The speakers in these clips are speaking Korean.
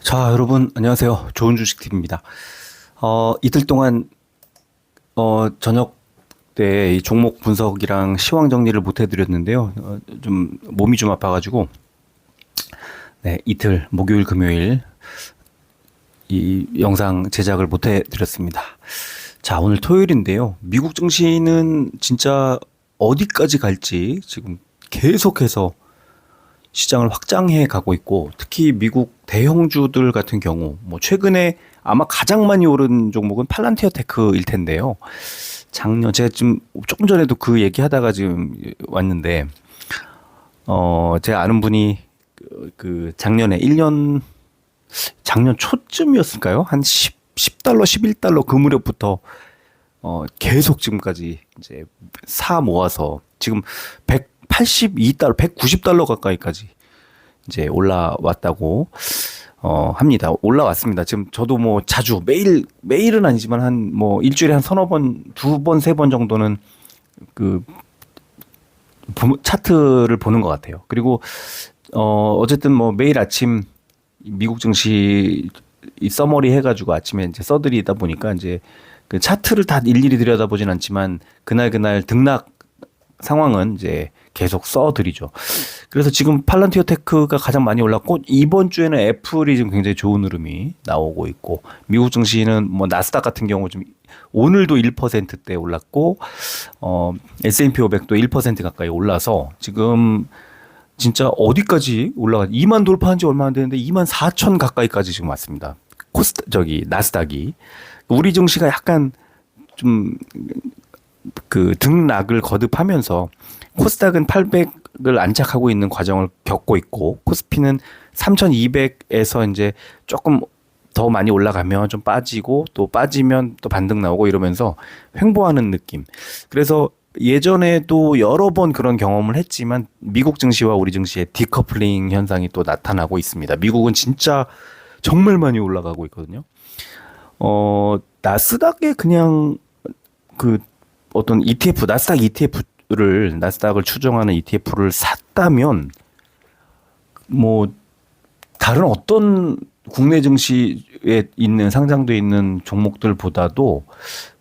자, 여러분, 안녕하세요. 좋은 주식 TV입니다. 이틀 동안, 저녁 때 이 종목 분석이랑 시황 정리를 못 해드렸는데요. 좀, 몸이 좀 아파가지고, 네, 이틀, 목요일, 금요일, 이 영상 제작을 못 해드렸습니다. 자, 오늘 토요일인데요. 미국 증시는 진짜 어디까지 갈지 지금 계속해서 시장을 확장해 가고 있고, 특히 미국 대형주들 같은 경우 뭐 최근에 아마 가장 많이 오른 종목은 팔란티어 테크일 텐데요. 작년 제가 지금 조금 전에도 그 얘기하다가 지금 왔는데 제가 아는 분이 그 작년에 1년 작년 초쯤이었을까요? 한 10달러, 11달러 그 무렵부터 계속 지금까지 이제 사 모아서 지금 182달러, 190달러 가까이까지 이제 올라왔다고 합니다. 올라왔습니다. 지금 저도 뭐 자주 매일은 아니지만 한 뭐 일주일에 한 서너 번, 두 번, 세 번 정도는 그 차트를 보는 것 같아요. 그리고 어쨌든 뭐 매일 아침 미국 증시 이 서머리 해가지고 아침에 이제 써드리다 보니까 이제 그 차트를 다 일일이 들여다보진 않지만 그날 등락 상황은 이제 계속 써드리죠. 그래서 지금 팔란티어 테크가 가장 많이 올랐고 이번 주에는 애플이 지금 굉장히 좋은 흐름이 나오고 있고 미국 증시는 뭐 나스닥 같은 경우 좀 오늘도 1%대 올랐고 S&P 500도 1% 가까이 올라서 지금 진짜 어디까지 올라가 2만 돌파한 지 얼마 안 되는데 2만 4천 가까이까지 지금 왔습니다. 나스닥이 우리 증시가 약간 좀 그 등락을 거듭하면서 코스닥은 800을 안착하고 있는 과정을 겪고 있고 코스피는 3200에서 이제 조금 더 많이 올라가면 좀 빠지고 또 빠지면 또 반등 나오고 이러면서 횡보하는 느낌. 그래서 예전에도 여러 번 그런 경험을 했지만 미국 증시와 우리 증시의 디커플링 현상이 또 나타나고 있습니다. 미국은 진짜 정말 많이 올라가고 있거든요. 나스닥에 그냥 그 어떤 ETF, 나스닥을 추정하는 ETF를 샀다면 뭐 다른 어떤 국내 증시에 있는 상장돼 있는 종목들보다도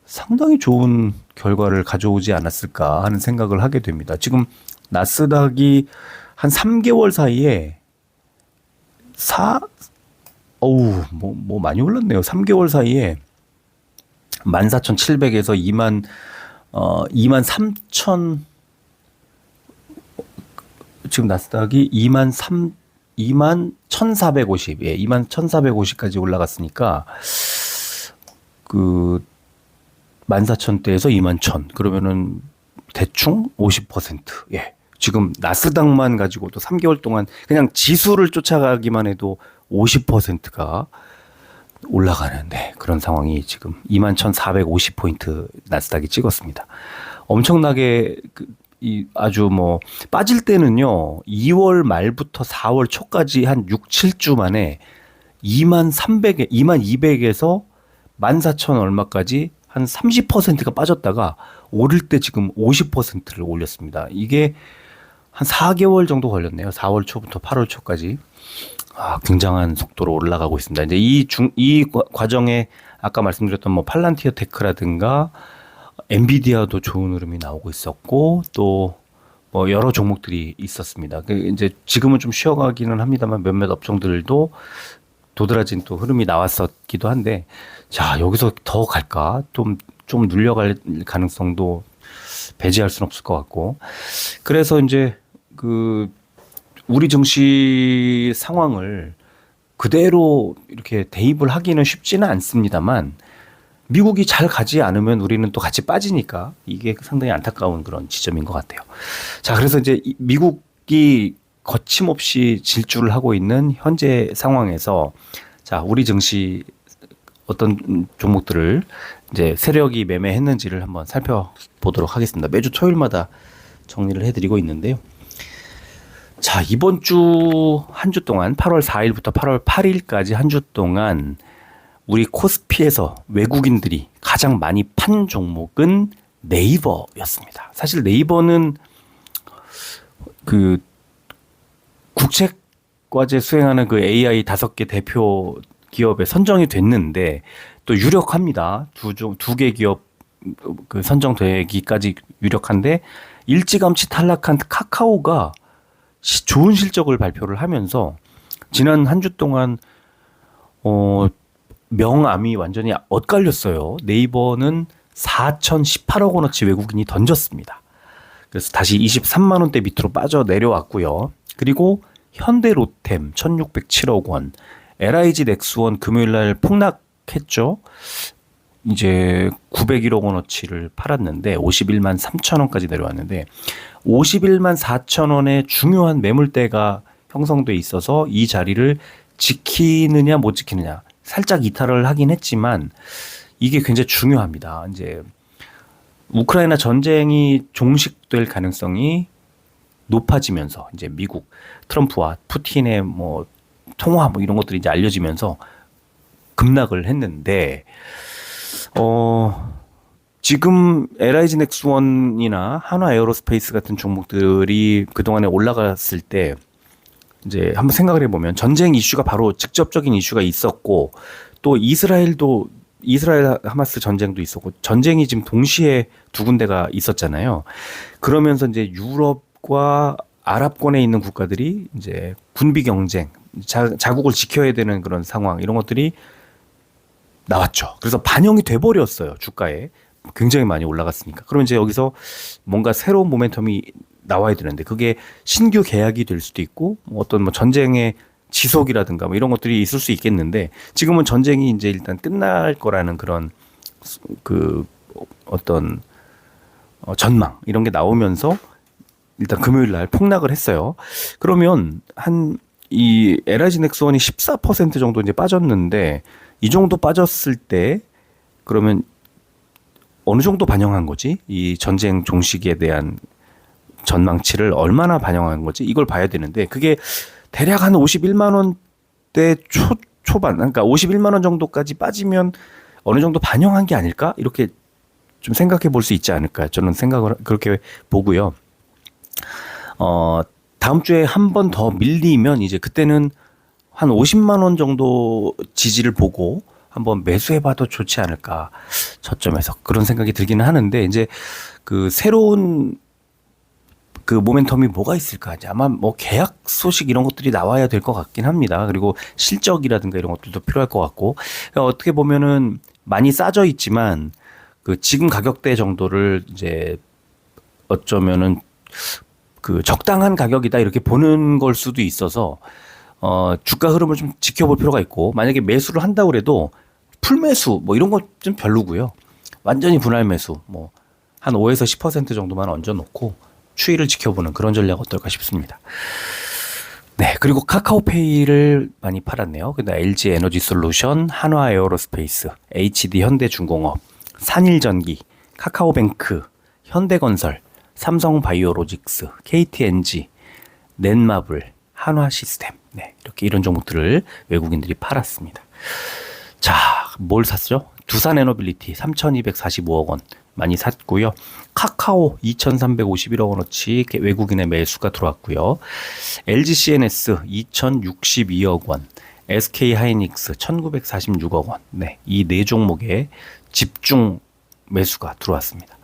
상당히 좋은 결과를 가져오지 않았을까 하는 생각을 하게 됩니다. 지금 나스닥이 한 3개월 사이에 뭐 많이 올랐네요. 3개월 사이에 14,700에서 2만 3천 지금 나스닥이 2만 1,450 예, 2만 1,450까지 올라갔으니까 그 14,000대에서 2만 1,000 그러면은 대충 50% 예. 지금 나스닥만 가지고도 3개월 동안 그냥 지수를 쫓아가기만 해도 50%가 올라가는데 그런 상황이 지금 21,450포인트 나스닥이 찍었습니다. 엄청나게 아주 뭐 빠질 때는요. 2월 말부터 4월 초까지 한 6, 7주 만에 2200에서 14,000 얼마까지 한 30%가 빠졌다가 오를 때 지금 50%를 올렸습니다. 이게 한 4개월 정도 걸렸네요. 4월 초부터 8월 초까지. 굉장한 속도로 올라가고 있습니다. 이제 이 과정에 아까 말씀드렸던 뭐 팔란티어 테크라든가 엔비디아도 좋은 흐름이 나오고 있었고 또 뭐 여러 종목들이 있었습니다. 이제 지금은 좀 쉬어가기는 합니다만 몇몇 업종들도 도드라진 또 흐름이 나왔었기도 한데 자, 여기서 더 갈까? 좀 눌려갈 가능성도 배제할 수는 없을 것 같고 그래서 이제 우리 증시 상황을 그대로 이렇게 대입을 하기는 쉽지는 않습니다만 미국이 잘 가지 않으면 우리는 또 같이 빠지니까 이게 상당히 안타까운 그런 지점인 것 같아요. 자, 그래서 이제 미국이 거침없이 질주를 하고 있는 현재 상황에서 자, 우리 증시 어떤 종목들을 이제 세력이 매매했는지를 한번 살펴보도록 하겠습니다. 매주 토요일마다 정리를 해드리고 있는데요. 자, 이번 주 한 주 동안 8월 4일부터 8월 8일까지 한 주 동안 우리 코스피에서 외국인들이 가장 많이 판 종목은 네이버였습니다. 사실 네이버는 그 국책 과제 수행하는 그 AI 5개 대표 기업에 선정이 됐는데 또 유력합니다. 두 개 기업 그 선정되기까지 유력한데 일찌감치 탈락한 카카오가 좋은 실적을 발표를 하면서 지난 한 주 동안 명암이 완전히 엇갈렸어요. 네이버는 4,018억 원어치 외국인이 던졌습니다. 그래서 다시 23만 원대 밑으로 빠져 내려왔고요. 그리고 현대 로템 1,607억 원, LIG 넥스원 금요일 날 폭락했죠. 이제 901억 원어치를 팔았는데 51만 3천 원까지 내려왔는데 51만 4천 원의 중요한 매물대가 형성돼 있어서 이 자리를 지키느냐 못 지키느냐 살짝 이탈을 하긴 했지만 이게 굉장히 중요합니다. 이제 우크라이나 전쟁이 종식될 가능성이 높아지면서 이제 미국 트럼프와 푸틴의 뭐 통화 뭐 이런 것들이 이제 알려지면서 급락을 했는데 지금 LIG 넥스원이나 한화 에어로스페이스 같은 종목들이 그동안에 올라갔을 때 이제 한번 생각을 해보면 전쟁 이슈가 바로 직접적인 이슈가 있었고 또 이스라엘 하마스 전쟁도 있었고 전쟁이 지금 동시에 두 군데가 있었잖아요. 그러면서 이제 유럽과 아랍권에 있는 국가들이 이제 군비 경쟁, 자국을 지켜야 되는 그런 상황 이런 것들이 나왔죠. 그래서 반영이 돼버렸어요. 주가에. 굉장히 많이 올라갔으니까. 그러면 이제 여기서 뭔가 새로운 모멘텀이 나와야 되는데 그게 신규 계약이 될 수도 있고 어떤 뭐 전쟁의 지속이라든가 뭐 이런 것들이 있을 수 있겠는데 지금은 전쟁이 이제 일단 끝날 거라는 그런 그 어떤 전망 이런 게 나오면서 일단 금요일 날 폭락을 했어요. 그러면 이 LIG 넥스원이 14% 정도 이제 빠졌는데 이 정도 빠졌을 때 그러면 어느 정도 반영한 거지? 이 전쟁 종식에 대한 전망치를 얼마나 반영한 거지? 이걸 봐야 되는데 그게 대략 한 51만 원대 초반, 그러니까 51만 원 정도까지 빠지면 어느 정도 반영한 게 아닐까? 이렇게 좀 생각해 볼 수 있지 않을까? 저는 생각을 그렇게 보고요. 다음 주에 한 번 더 밀리면 이제 그때는 한 50만 원 정도 지지를 보고 한번 매수해봐도 좋지 않을까 저점에서 그런 생각이 들기는 하는데 이제 그 새로운 그 모멘텀이 뭐가 있을까 이제 아마 뭐 계약 소식 이런 것들이 나와야 될 것 같긴 합니다. 그리고 실적이라든가 이런 것들도 필요할 것 같고 그러니까 어떻게 보면은 많이 싸져 있지만 그 지금 가격대 정도를 이제 어쩌면은 그 적당한 가격이다 이렇게 보는 걸 수도 있어서 주가 흐름을 좀 지켜볼 필요가 있고 만약에 매수를 한다고 그래도 풀매수 뭐 이런 거 좀 별로고요. 완전히 분할 매수 뭐 한 5에서 10% 정도만 얹어 놓고 추이를 지켜보는 그런 전략 어떨까 싶습니다. 네, 그리고 카카오페이를 많이 팔았네요. 그다음 LG 에너지 솔루션, 한화 에어로스페이스, HD 현대중공업, 산일전기, 카카오뱅크, 현대건설, 삼성바이오로직스, KTNG, 넷마블, 한화시스템. 네, 이렇게 이런 종목들을 외국인들이 팔았습니다. 자, 뭘 샀죠? 두산에너빌리티 3,245억 원 많이 샀고요. 카카오 2,351억 원어치 외국인의 매수가 들어왔고요. LGCNS 2,062억 원, SK하이닉스 1,946억 원. 네, 이 네 종목에 집중 매수가 들어왔습니다.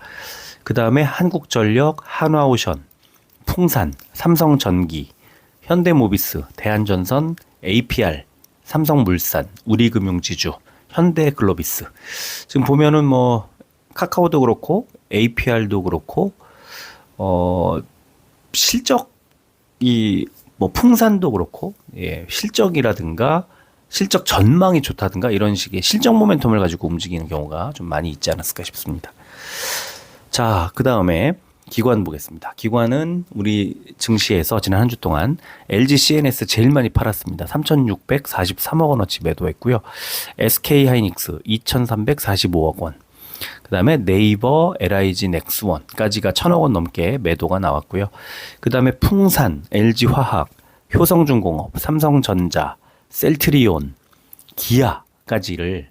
그 다음에 한국전력, 한화오션, 풍산, 삼성전기, 현대모비스, 대한전선, APR, 삼성물산, 우리금융지주, 현대글로비스. 지금 보면은 뭐 카카오도 그렇고 APR도 그렇고 실적이 뭐 풍산도 그렇고 실적이라든가 실적 전망이 좋다든가 이런 식의 실적 모멘텀을 가지고 움직이는 경우가 좀 많이 있지 않았을까 싶습니다. 자, 그 다음에 기관 보겠습니다. 기관은 우리 증시에서 지난 한 주 동안 LG CNS 제일 많이 팔았습니다. 3,643억 원어치 매도했고요. SK하이닉스 2,345억 원. 그 다음에 네이버, LIG 넥스원까지가 1,000억 원 넘게 매도가 나왔고요. 그 다음에 풍산, LG화학, 효성중공업, 삼성전자, 셀트리온, 기아까지를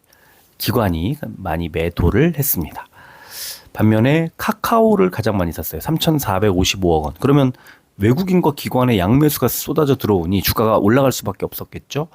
기관이 많이 매도를 했습니다. 반면에 카카오를 가장 많이 샀어요. 3,455억 원. 그러면 외국인과 기관의 양매수가 쏟아져 들어오니 주가가 올라갈 수밖에 없었겠죠.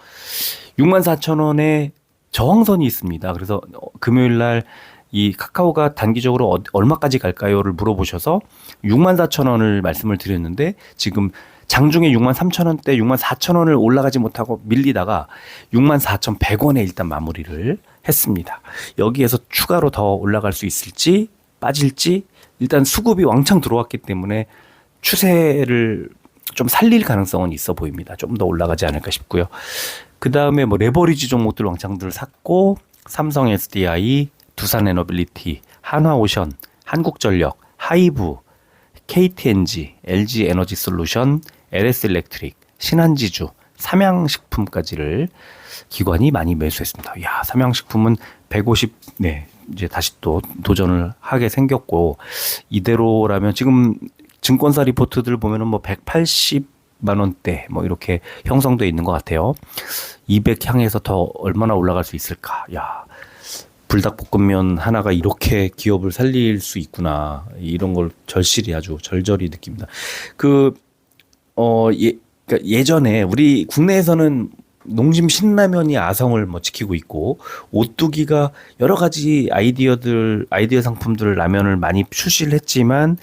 64,000원에 저항선이 있습니다. 그래서 금요일 날 이 카카오가 단기적으로 얼마까지 갈까요를 물어보셔서 64,000원을 말씀을 드렸는데 지금 장중에 63,000원대 64,000원을 올라가지 못하고 밀리다가 64,100원에 일단 마무리를 했습니다. 여기에서 추가로 더 올라갈 수 있을지 빠질지 일단 수급이 왕창 들어왔기 때문에 추세를 좀 살릴 가능성은 있어 보입니다. 좀 더 올라가지 않을까 싶고요. 그 다음에 뭐 레버리지 종목들 왕창들 샀고 삼성 SDI, 두산에너빌리티, 한화오션, 한국전력, 하이브, KTNG, LG에너지솔루션, LS일렉트릭, 신한지주, 삼양식품까지를 기관이 많이 매수했습니다. 야, 삼양식품은 150, 네, 이제 다시 또 도전을 하게 생겼고 이대로라면 지금 증권사 리포트들 보면은 뭐 180만 원대 뭐 이렇게 형성돼 있는 것 같아요. 200 향해서 더 얼마나 올라갈 수 있을까? 야, 불닭볶음면 하나가 이렇게 기업을 살릴 수 있구나. 이런 걸 절실히 아주 절절히 느낍니다. 그러니까 예전에 우리 국내에서는 농심 신라면이 아성을 뭐 지키고 있고 오뚜기가 여러 가지 아이디어 상품들 라면을 많이 출시를 했지만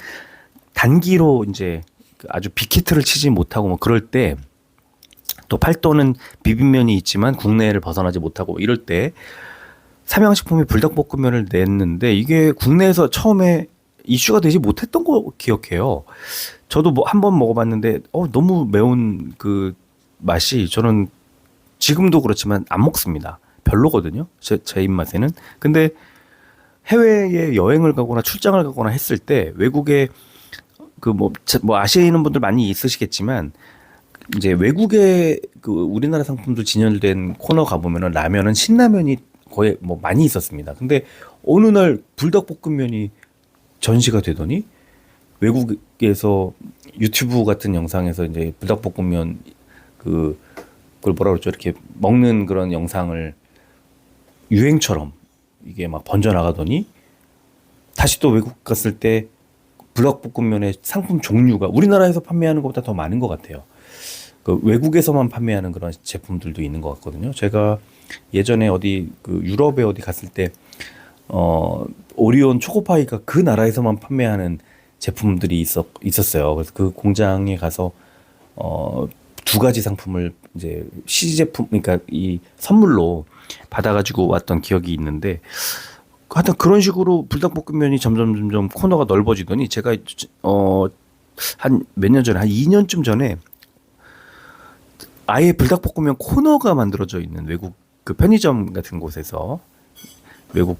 단기로 이제 아주 빅히트를 치지 못하고 뭐 그럴 때 또 팔도는 비빔면이 있지만 국내를 벗어나지 못하고 이럴 때 삼양식품이 불닭볶음면을 냈는데 이게 국내에서 처음에 이슈가 되지 못했던 거 기억해요. 저도 뭐 한 번 먹어봤는데 너무 매운 그 맛이 저는 지금도 그렇지만 안 먹습니다. 별로거든요. 제 입맛에는. 근데 해외에 여행을 가거나 출장을 가거나 했을 때 외국에 뭐 아시아에 있는 분들 많이 있으시겠지만 이제 외국에 그 우리나라 상품도 진열된 코너 가보면은 라면은 신라면이 거의 뭐 많이 있었습니다. 근데 어느 날 불닭볶음면이 전시가 되더니 외국에서 유튜브 같은 영상에서 이제 불닭볶음면 그걸 뭐라 그러죠? 이렇게 먹는 그런 영상을 유행처럼 이게 막 번져나가더니 다시 또 외국 갔을 때 불닭볶음면의 상품 종류가 우리나라에서 판매하는 것보다 더 많은 것 같아요. 그 외국에서만 판매하는 그런 제품들도 있는 것 같거든요. 제가 예전에 어디 그 유럽에 어디 갔을 때 오리온 초코파이가 그 나라에서만 판매하는 제품들이 있었어요. 그래서 그 공장에 가서 두 가지 상품을 이제 시제품 그러니까 이 선물로 받아가지고 왔던 기억이 있는데 하여튼 그런 식으로 불닭볶음면이 점점 코너가 넓어지더니 제가 한 몇 년 전에 한 2년쯤 전에 아예 불닭볶음면 코너가 만들어져 있는 외국 그 편의점 같은 곳에서 외국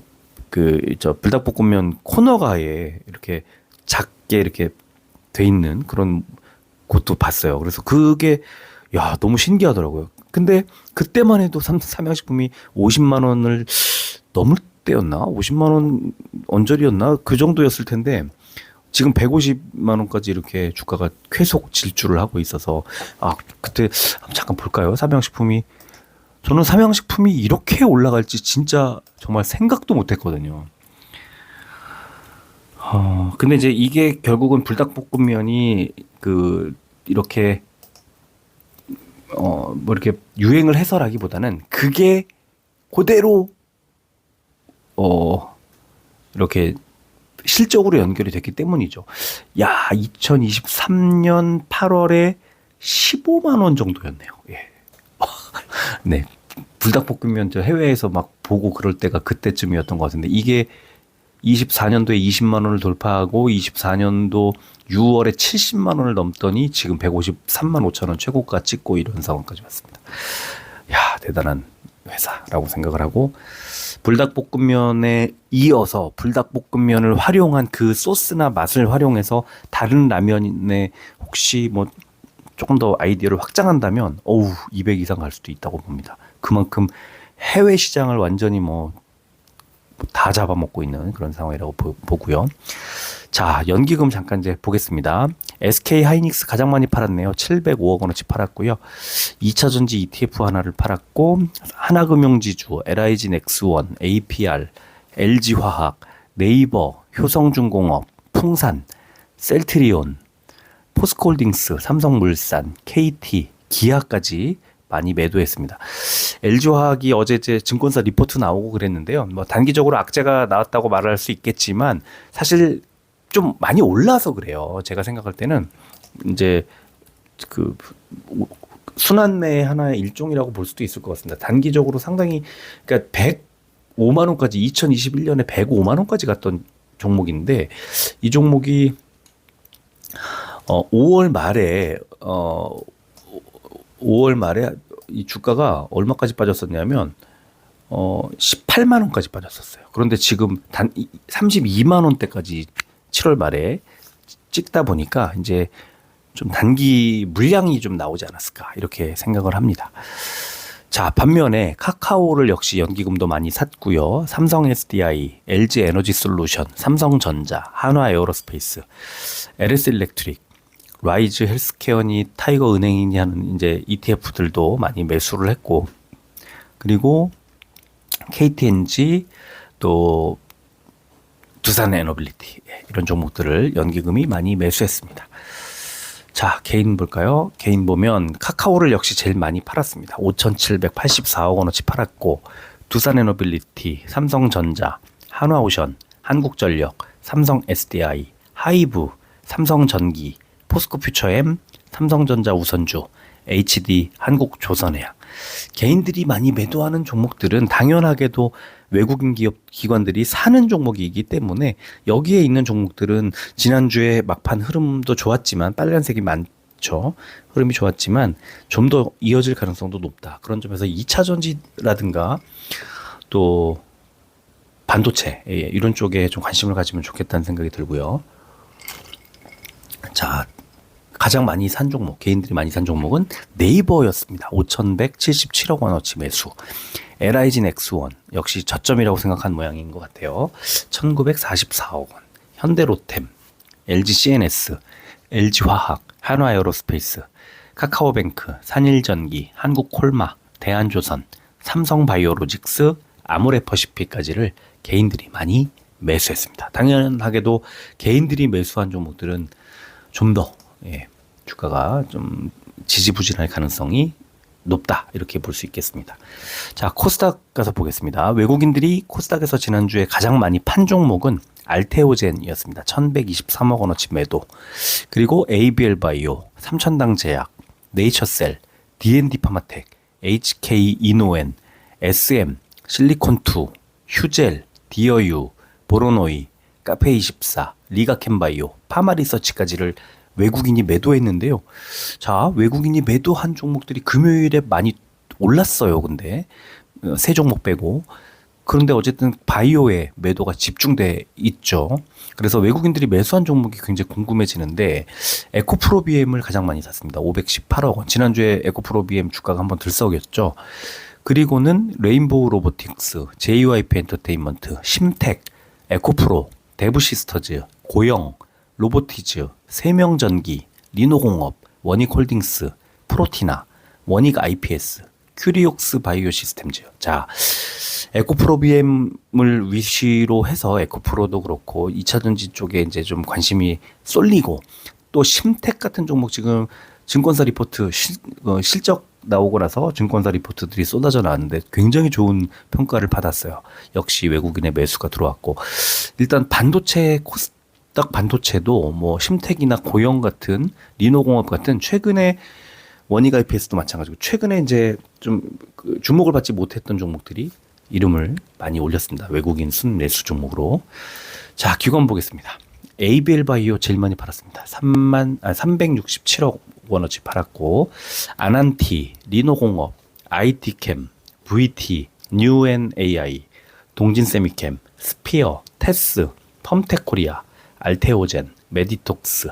불닭볶음면 코너가 아예 이렇게 작게 이렇게 돼 있는 그런 곳도 봤어요. 그래서 그게 야 너무 신기하더라고요. 근데 그때만 해도 삼양식품이 50만 원을 넘을 때였나? 50만 원 언저리였나? 그 정도였을 텐데 지금 150만 원까지 이렇게 주가가 계속 질주를 하고 있어서 그때 잠깐 볼까요? 삼양식품이 저는 삼양식품이 이렇게 올라갈지 진짜 정말 생각도 못했거든요. 근데 이제 이게 결국은 불닭볶음면이 이렇게 뭐 이렇게 유행을 해서라기보다는 그게 그대로 이렇게 실적으로 연결이 됐기 때문이죠. 야, 2023년 8월에 15만 원 정도였네요. 예. 네. 불닭볶음면 저 해외에서 막 보고 그럴 때가 그때쯤이었던 것 같은데 이게 24년도에 20만 원을 돌파하고 24년도 6월에 70만 원을 넘더니 지금 153만 5천 원 최고가 찍고 이런 상황까지 왔습니다. 야, 대단한 회사라고 생각을 하고 불닭볶음면에 이어서 불닭볶음면을 활용한 그 소스나 맛을 활용해서 다른 라면에 혹시 뭐 조금 더 아이디어를 확장한다면 200 이상 갈 수도 있다고 봅니다. 그만큼 해외 시장을 완전히 뭐 다 잡아먹고 있는 그런 상황이라고 보고요. 자, 연기금 잠깐 이제 보겠습니다. SK 하이닉스 가장 많이 팔았네요. 705억 원어치 팔았고요. 2차전지 ETF 하나를 팔았고 하나금융지주, LIG 넥스원, APR, LG화학, 네이버, 효성중공업, 풍산, 셀트리온, 포스코홀딩스, 삼성물산, KT, 기아까지 많이 매도했습니다. LG화학이 어제 이제 증권사 리포트 나오고 그랬는데요. 뭐 단기적으로 악재가 나왔다고 말할 수 있겠지만 사실 좀 많이 올라서 그래요. 제가 생각할 때는 이제 그 순환매 하나의 일종이라고 볼 수도 있을 것 같습니다. 단기적으로 상당히 그러니까 105만 원까지 2021년에 105만 원까지 갔던 종목인데 이 종목이 5월 말에 5월 말에 이 주가가 얼마까지 빠졌었냐면 18만 원까지 빠졌었어요. 그런데 지금 단 32만 원대까지 7월 말에 찍다 보니까 이제 좀 단기 물량이 좀 나오지 않았을까 이렇게 생각을 합니다. 자, 반면에 카카오를 역시 연기금도 많이 샀고요. 삼성 SDI, LG 에너지 솔루션, 삼성전자, 한화 에어로스페이스, LS 일렉트릭, 라이즈 헬스케어니 타이거 은행이니 하는 이제 ETF들도 많이 매수를 했고, 그리고 KTNG 또 두산 에너빌리티 이런 종목들을 연기금이 많이 매수했습니다. 자, 개인 볼까요? 개인 보면 카카오를 역시 제일 많이 팔았습니다. 5,784억 원어치 팔았고, 두산 에너빌리티, 삼성전자, 한화오션, 한국전력, 삼성 SDI, 하이브, 삼성전기, 포스코퓨처엠, 삼성전자 우선주, HD 한국조선해양. 개인들이 많이 매도하는 종목들은 당연하게도 외국인 기관들이 사는 종목이기 때문에 여기에 있는 종목들은 지난주에 막판 흐름도 좋았지만 빨간색이 많죠. 흐름이 좋았지만 좀 더 이어질 가능성도 높다. 그런 점에서 2차 전지라든가 또 반도체 이런 쪽에 좀 관심을 가지면 좋겠다는 생각이 들고요. 자, 가장 많이 산 종목, 개인들이 많이 산 종목은 네이버였습니다. 5,177억 원어치 매수. LIG 넥스원 역시 저점이라고 생각한 모양인 것 같아요. 1,944억 원. 현대로템, LG CNS, LG화학, 한화에어로스페이스, 카카오뱅크, 산일전기, 한국콜마, 대한조선, 삼성바이오로직스, 아모레퍼시픽까지를 개인들이 많이 매수했습니다. 당연하게도 개인들이 매수한 종목들은 좀 더 주가가 좀 지지부진할 가능성이 높다 이렇게 볼 수 있겠습니다. 자, 코스닥 가서 보겠습니다. 외국인들이 코스닥에서 지난주에 가장 많이 판 종목은 알테오젠이었습니다. 1,123억 원어치 매도. 그리고 ABL바이오, 삼천당제약, 네이처셀, D&D 파마텍, HK 이노엔, SM, 실리콘2, 휴젤, 디어유, 보로노이, 카페24, 리가캔바이오, 파마리서치까지를 외국인이 매도했는데요. 자, 외국인이 매도한 종목들이 금요일에 많이 올랐어요. 근데 세 종목 빼고. 그런데 어쨌든 바이오에 매도가 집중돼 있죠. 그래서 외국인들이 매수한 종목이 굉장히 궁금해지는데 에코프로비엠을 가장 많이 샀습니다. 518억 원. 지난주에 에코프로비엠 주가가 한번 들썩였죠. 그리고는 레인보우 로보틱스, JYP 엔터테인먼트, 심텍, 에코프로, 데브시스터즈, 고영, 로보티즈, 세명전기, 리노공업, 원익홀딩스, 프로티나, 원익 IPS, 큐리옥스 바이오시스템즈. 자, 에코프로비엠을 위시로 해서 에코프로도 그렇고 2차전지 쪽에 이제 좀 관심이 쏠리고 또 심텍 같은 종목 지금 증권사 리포트 실적 나오고 나서 증권사 리포트들이 쏟아져 나왔는데 굉장히 좋은 평가를 받았어요. 역시 외국인의 매수가 들어왔고 일단 반도체 코스닥 반도체도 뭐 심텍이나 고영 같은 리노공업 같은 최근에 원익 IPS도 마찬가지고 최근에 이제 좀 주목을 받지 못했던 종목들이 이름을 많이 올렸습니다. 외국인 순매수 종목으로. 자, 기관 보겠습니다. ABL 바이오 제일 많이 팔았습니다. 367억 원어치 팔았고 아난티, 리노공업, IT캠, VT, 뉴앤AI, 동진세미캠, 스피어, 테스, 펌텍코리아, 알테오젠, 메디톡스,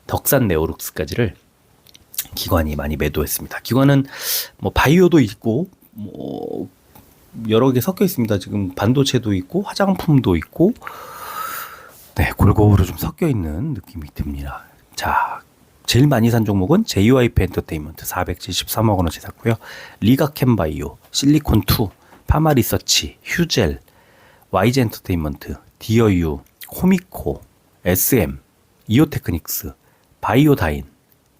덕산네오룩스까지를 기관이 많이 매도했습니다. 기관은 뭐 바이오도 있고 뭐 여러 개 섞여 있습니다. 지금 반도체도 있고 화장품도 있고 네, 골고루 좀 섞여 있는 느낌이 듭니다. 자, 제일 많이 산 종목은 JYP 엔터테인먼트 473억 원어치 샀고요. 리가캔바이오, 실리콘2, 파마리서치, 휴젤, YG 엔터테인먼트, 디어유, 코미코, SM, 이오테크닉스, 바이오다인,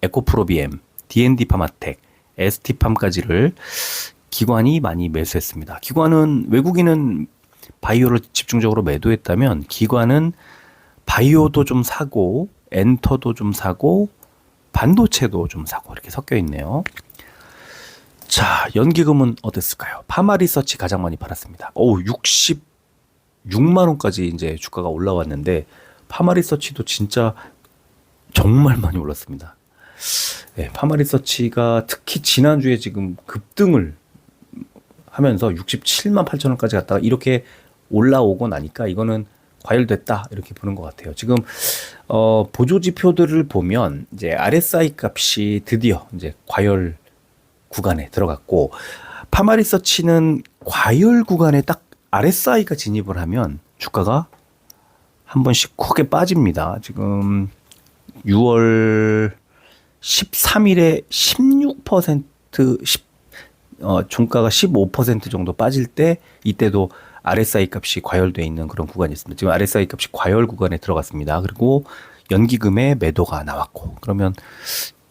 에코프로비엠, D&D 파마텍, ST팜까지를 기관이 많이 매수했습니다. 기관은 외국인은 바이오를 집중적으로 매도했다면 기관은 바이오도 좀 사고 엔터도 좀 사고 반도체도 좀 사고 이렇게 섞여 있네요. 자, 연기금은 어땠을까요? 파마리서치 가장 많이 팔았습니다. 66만 원까지 이제 주가가 올라왔는데 파마리서치도 진짜 정말 많이 올랐습니다. 네, 파마리서치가 특히 지난주에 지금 급등을 하면서 67만 8천 원까지 갔다가 이렇게 올라오고 나니까 이거는 과열됐다 이렇게 보는 것 같아요. 지금 보조 지표들을 보면 이제 RSI 값이 드디어 이제 과열 구간에 들어갔고 파마리서치는 과열 구간에 딱 RSI가 진입을 하면 주가가 한 번씩 크게 빠집니다. 지금 6월 13일에 16% 종가가 15% 정도 빠질 때 이때도 RSI 값이 과열되어 있는 그런 구간이 있습니다. 지금 RSI 값이 과열 구간에 들어갔습니다. 그리고 연기금의 매도가 나왔고 그러면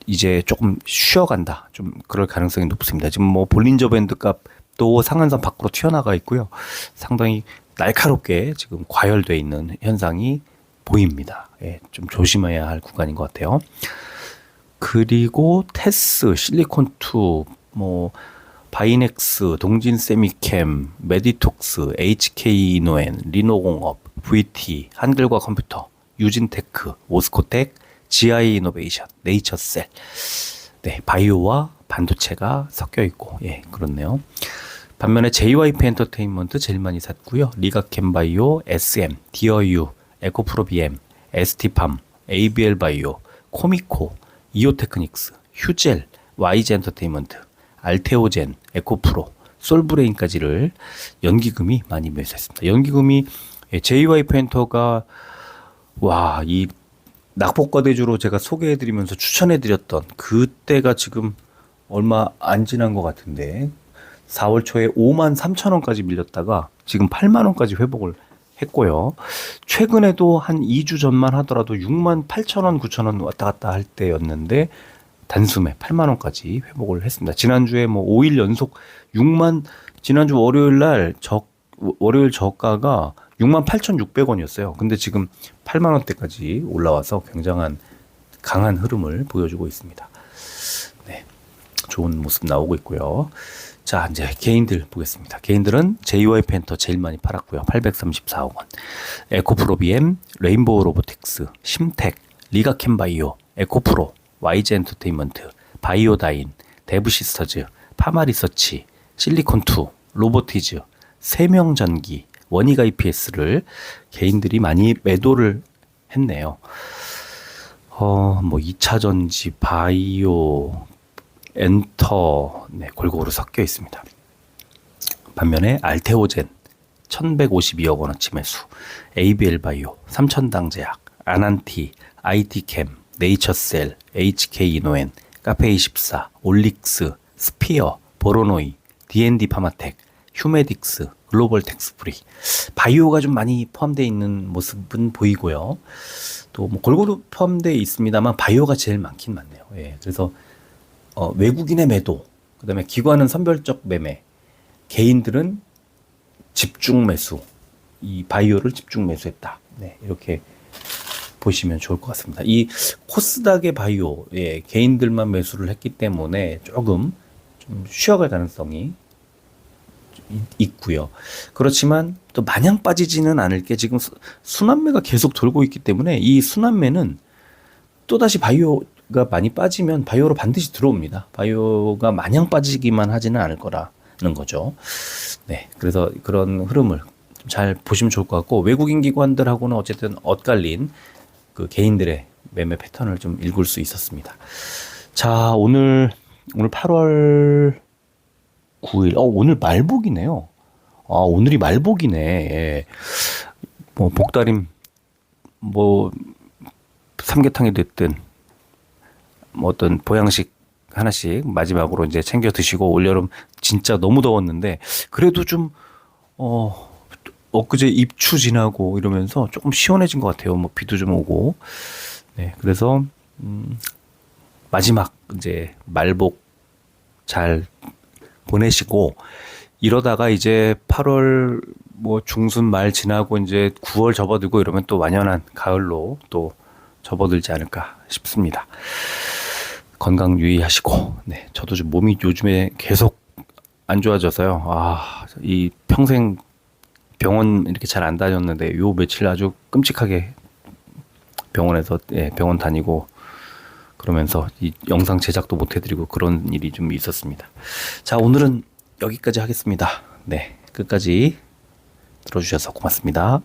이제 조금 쉬어간다. 좀 그럴 가능성이 높습니다. 지금 뭐 볼린저 밴드 값도 상한선 밖으로 튀어나가 있고요. 상당히 날카롭게 지금 과열되어 있는 현상이 보입니다. 예, 좀 조심해야 할 구간인 것 같아요. 그리고 테스, 실리콘2, 뭐 바이넥스, 동진 세미캠, 메디톡스, HK 이노엔, 리노공업, VT, 한글과 컴퓨터, 유진테크, 오스코텍, GI 이노베이션, 네이처셀. 네, 바이오와 반도체가 섞여 있고, 예, 그렇네요. 반면에 JYP 엔터테인먼트 제일 많이 샀고요. 리가캠바이오, SM, 디어유, 에코프로비엠, ST팜, ABL 바이오, 코미코, 이오테크닉스, 휴젤, YG 엔터테인먼트, 알테오젠, 에코프로, 솔브레인까지를 연기금이 많이 매수했습니다. 연기금이 JYP 엔터가 이 낙폭과대주로 제가 소개해드리면서 추천해드렸던 그때가 지금 얼마 안 지난 것 같은데 4월 초에 5만 3천 원까지 밀렸다가 지금 8만 원까지 회복을 했고요. 최근에도 한 2주 전만 하더라도 6만 8천 원, 9천 원 왔다 갔다 할 때였는데 단숨에 8만 원까지 회복을 했습니다. 지난주에 뭐 5일 연속 지난주 월요일 저가가 68,600원이었어요. 근데 지금 8만 원대까지 올라와서 굉장한 강한 흐름을 보여주고 있습니다. 네, 좋은 모습 나오고 있고요. 자, 이제 개인들 보겠습니다. 개인들은 JYP 엔터 제일 많이 팔았고요. 834억 원. 에코프로비엠, 레인보우 로보틱스, 심텍, 리가캠바이오, 에코프로, YG 엔터테인먼트, 바이오다인, 데브시스터즈, 파마리서치, 실리콘2, 로보티즈, 세명전기, 원익 IPS를 개인들이 많이 매도를 했네요. 뭐 2차전지, 바이오, 엔터, 네, 골고루 섞여 있습니다. 반면에 알테오젠 1152억 원어치 매수, ABL 바이오, 삼천당제약, 아난티, IT캠, 네이처셀, HK 이노엔, 카페24, 올릭스, 스피어, 보로노이, D&D 파마텍, 휴메딕스, 글로벌 텍스프리, 바이오가 좀 많이 포함되어 있는 모습은 보이고요. 또 뭐 골고루 포함되어 있습니다만 바이오가 제일 많긴 많네요. 예, 그래서 외국인의 매도, 그다음에 기관은 선별적 매매, 개인들은 집중 매수, 이 바이오를 집중 매수했다. 네, 이렇게 보시면 좋을 것 같습니다. 이 코스닥의 바이오, 예, 개인들만 매수를 했기 때문에 조금 좀 쉬어갈 가능성이 있고요. 그렇지만 또 마냥 빠지지는 않을 게 지금 순환매가 계속 돌고 있기 때문에 이 순환매는 또다시 바이오가 많이 빠지면 바이오로 반드시 들어옵니다. 바이오가 마냥 빠지기만 하지는 않을 거라는 거죠. 네, 그래서 그런 흐름을 잘 보시면 좋을 것 같고 외국인 기관들하고는 어쨌든 엇갈린 그 개인들의 매매 패턴을 좀 읽을 수 있었습니다. 자, 오늘 8월 9일. 오늘 말복이네요. 오늘이 말복이네. 예. 뭐 복다림 뭐 삼계탕이 됐든 뭐 어떤 보양식 하나씩 마지막으로 이제 챙겨 드시고 올여름 진짜 너무 더웠는데 그래도 좀 엊그제 입추 지나고 이러면서 조금 시원해진 것 같아요. 뭐 비도 좀 오고. 네, 그래서 마지막 이제 말복 잘 보내시고 이러다가 이제 8월 뭐 중순 말 지나고 이제 9월 접어들고 이러면 또 완연한 가을로 또 접어들지 않을까 싶습니다. 건강 유의하시고, 네, 저도 좀 몸이 요즘에 계속 안 좋아져서요. 아, 이 평생 병원 이렇게 잘 안 다녔는데 요 며칠 아주 끔찍하게 병원에서 병원 다니고 그러면서 이 영상 제작도 못 해드리고 그런 일이 좀 있었습니다. 자, 오늘은 여기까지 하겠습니다. 네, 끝까지 들어주셔서 고맙습니다.